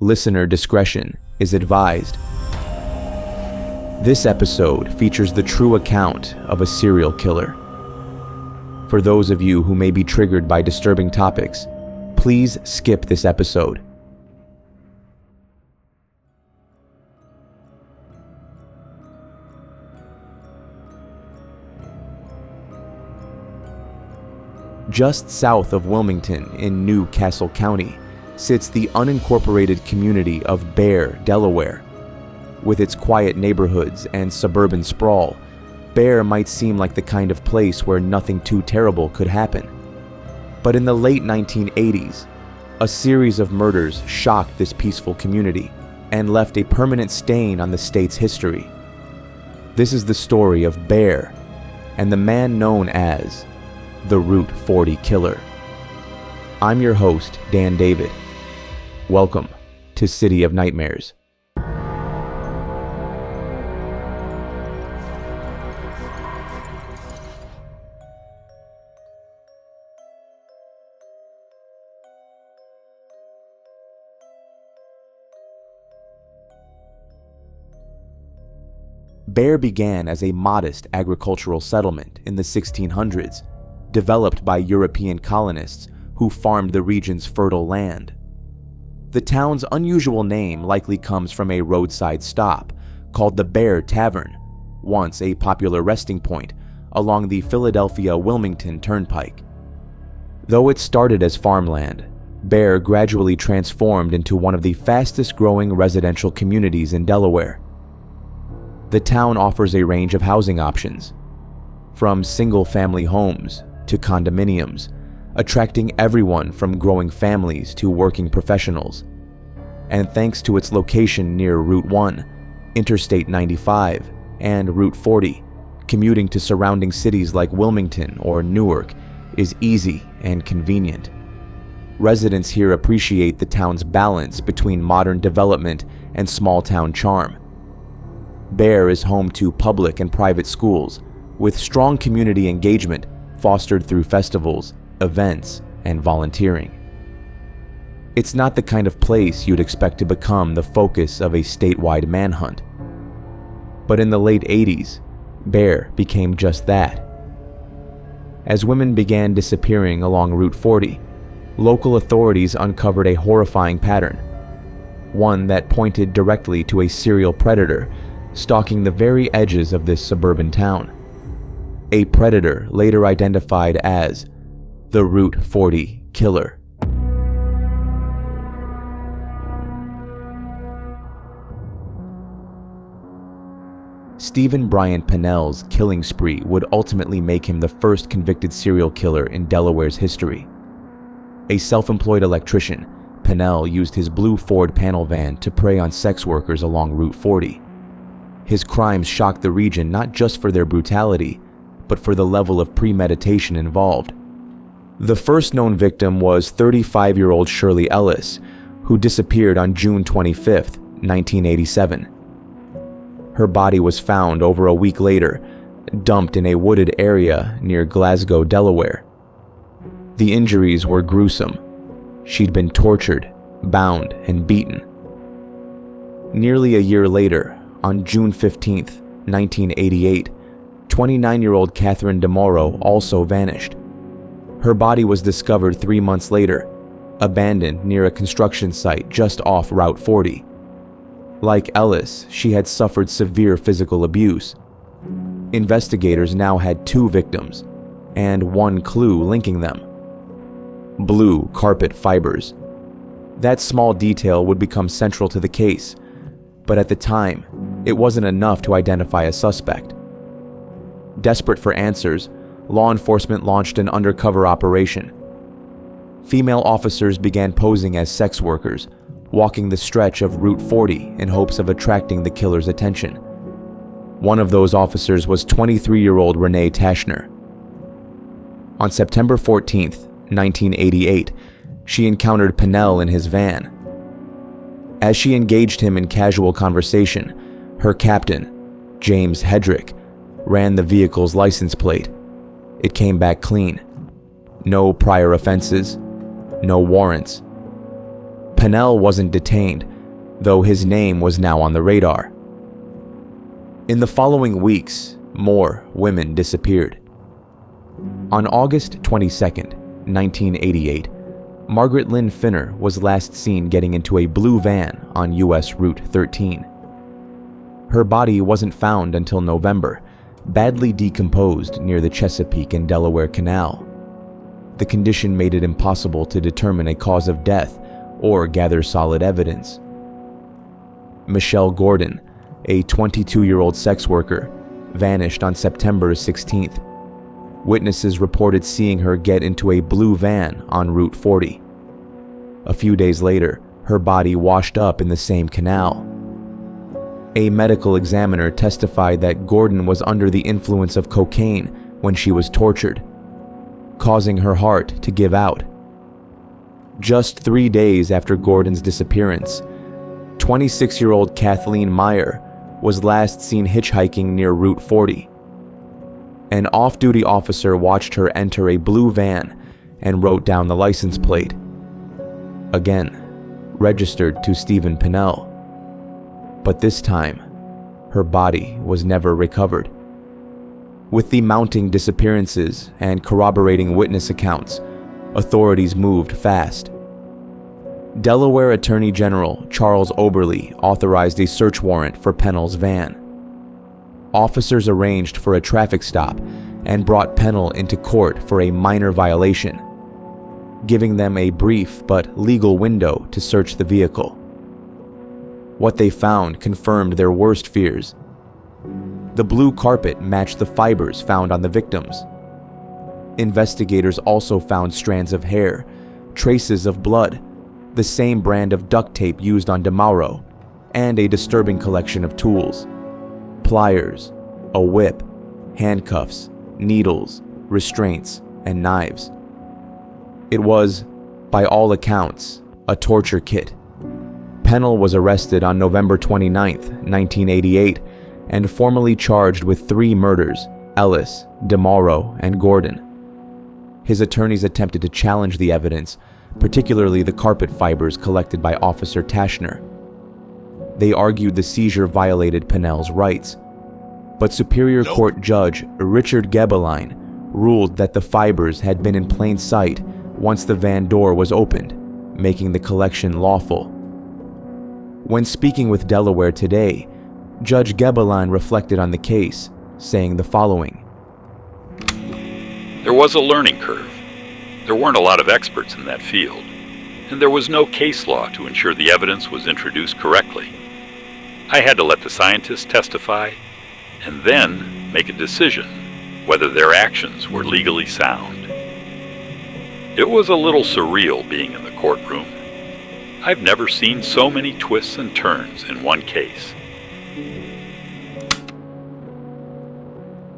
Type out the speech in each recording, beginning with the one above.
Listener discretion is advised. This episode features the true account of a serial killer. For those of you who may be triggered by disturbing topics, please skip this episode. Just south of Wilmington in New Castle County sits the unincorporated community of Bear, Delaware. With its quiet neighborhoods and suburban sprawl, Bear might seem like the kind of place where nothing too terrible could happen. But in the late 1980s, a series of murders shocked this peaceful community and left a permanent stain on the state's history. This is the story of Bear and the man known as the Route 40 Killer. I'm your host, Dan David. Welcome to City of Nightmares. Bear began as a modest agricultural settlement in the 1600s, developed by European colonists who farmed the region's fertile land. The town's unusual name likely comes from a roadside stop called the Bear Tavern, once a popular resting point along the Philadelphia-Wilmington Turnpike. Though it started as farmland, Bear gradually transformed into one of the fastest-growing residential communities in Delaware. The town offers a range of housing options, from single-family homes to condominiums, attracting everyone from growing families to working professionals. And thanks to its location near Route 1, Interstate 95, and Route 40, commuting to surrounding cities like Wilmington or Newark is easy and convenient. Residents here appreciate the town's balance between modern development and small-town charm. Bear is home to public and private schools, with strong community engagement fostered through festivals, events, and volunteering. It's not the kind of place you'd expect to become the focus of a statewide manhunt. But in the late 80s, Bear became just that. As women began disappearing along Route 40, local authorities uncovered a horrifying pattern, one that pointed directly to a serial predator stalking the very edges of this suburban town. A predator later identified as the Route 40 Killer. Stephen Bryant Pennell's killing spree would ultimately make him the first convicted serial killer in Delaware's history. A self-employed electrician, Pennell used his blue Ford panel van to prey on sex workers along Route 40. His crimes shocked the region not just for their brutality, but for the level of premeditation involved. The first known victim was 35-year-old Shirley Ellis, who disappeared on June 25, 1987. Her body was found over a week later, dumped in a wooded area near Glasgow, Delaware. The injuries were gruesome. She'd been tortured, bound, and beaten. Nearly a year later, on June 15, 1988, 29-year-old Catherine DeMoro also vanished. Her body was discovered 3 months later, abandoned near a construction site just off Route 40. Like Ellis, she had suffered severe physical abuse. Investigators now had 2 victims, and one clue linking them: blue carpet fibers. That small detail would become central to the case, but at the time, it wasn't enough to identify a suspect. Desperate for answers, law enforcement launched an undercover operation. Female officers began posing as sex workers, walking the stretch of Route 40 in hopes of attracting the killer's attention. One of those officers was 23-year-old Renee Tashner. On September 14, 1988, she encountered Pennell in his van. As she engaged him in casual conversation, her captain, James Hedrick, ran the vehicle's license plate. It came back clean. No prior offenses, no warrants. Pennell wasn't detained, though his name was now on the radar. In the following weeks, more women disappeared. On August 22, 1988, Margaret Lynn Finner was last seen getting into a blue van on US Route 13. Her body wasn't found until November, badly decomposed near the Chesapeake and Delaware Canal. The condition made it impossible to determine a cause of death or gather solid evidence. Michelle Gordon, a 22-year-old sex worker, vanished on September 16th. Witnesses reported seeing her get into a blue van on Route 40. A few days later, her body washed up in the same canal. A medical examiner testified that Gordon was under the influence of cocaine when she was tortured, causing her heart to give out. Just 3 days after Gordon's disappearance, 26-year-old Kathleen Meyer was last seen hitchhiking near Route 40. An off-duty officer watched her enter a blue van and wrote down the license plate. Again, registered to Stephen Pennell. But this time, her body was never recovered. With the mounting disappearances and corroborating witness accounts, authorities moved fast. Delaware Attorney General Charles Oberle authorized a search warrant for Pennell's van. Officers arranged for a traffic stop and brought Pennell into court for a minor violation, giving them a brief but legal window to search the vehicle. What they found confirmed their worst fears. The blue carpet matched the fibers found on the victims. Investigators also found strands of hair, traces of blood, the same brand of duct tape used on DeMauro, and a disturbing collection of tools: pliers, a whip, handcuffs, needles, restraints, and knives. It was, by all accounts, a torture kit. Pennell was arrested on November 29, 1988, and formally charged with 3 murders: Ellis, DeMauro, and Gordon. His attorneys attempted to challenge the evidence, particularly the carpet fibers collected by Officer Tashner. They argued the seizure violated Pennell's rights, but Superior Court Judge Richard Gebeline ruled that the fibers had been in plain sight once the van door was opened, making the collection lawful. When speaking with Delaware Today, Judge Gebeline reflected on the case, saying the following: "There was a learning curve. There weren't a lot of experts in that field, and there was no case law to ensure the evidence was introduced correctly. I had to let the scientists testify and then make a decision whether their actions were legally sound. It was a little surreal being in the courtroom. I've never seen so many twists and turns in one case."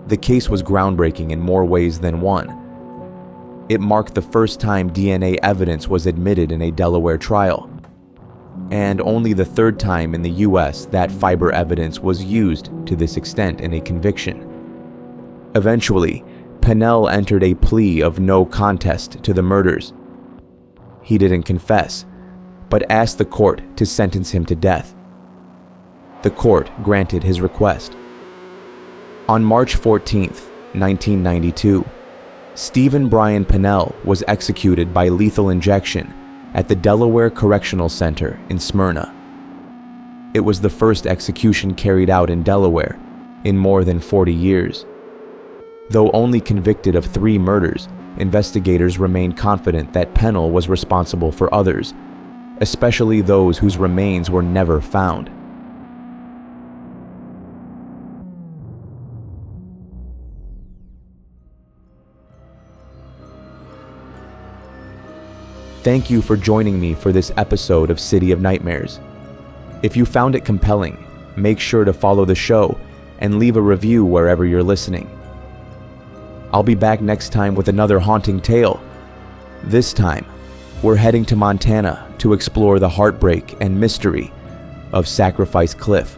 The case was groundbreaking in more ways than one. It marked the first time DNA evidence was admitted in a Delaware trial, and only the 3rd time in the US that fiber evidence was used to this extent in a conviction. Eventually, Pennell entered a plea of no contest to the murders. He didn't confess, but asked the court to sentence him to death. The court granted his request. On March 14, 1992, Stephen Brian Pennell was executed by lethal injection at the Delaware Correctional Center in Smyrna. It was the first execution carried out in Delaware in more than 40 years. Though only convicted of 3 murders, investigators remained confident that Pennell was responsible for others, especially those whose remains were never found. Thank you for joining me for this episode of City of Nightmares. If you found it compelling, make sure to follow the show and leave a review wherever you're listening. I'll be back next time with another haunting tale. This time, we're heading to Montana to explore the heartbreak and mystery of Sacrifice Cliff.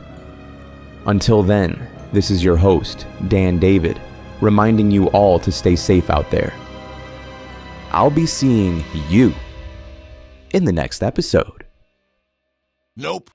Until then, this is your host, Dan David, reminding you all to stay safe out there. I'll be seeing you in the next episode. Nope.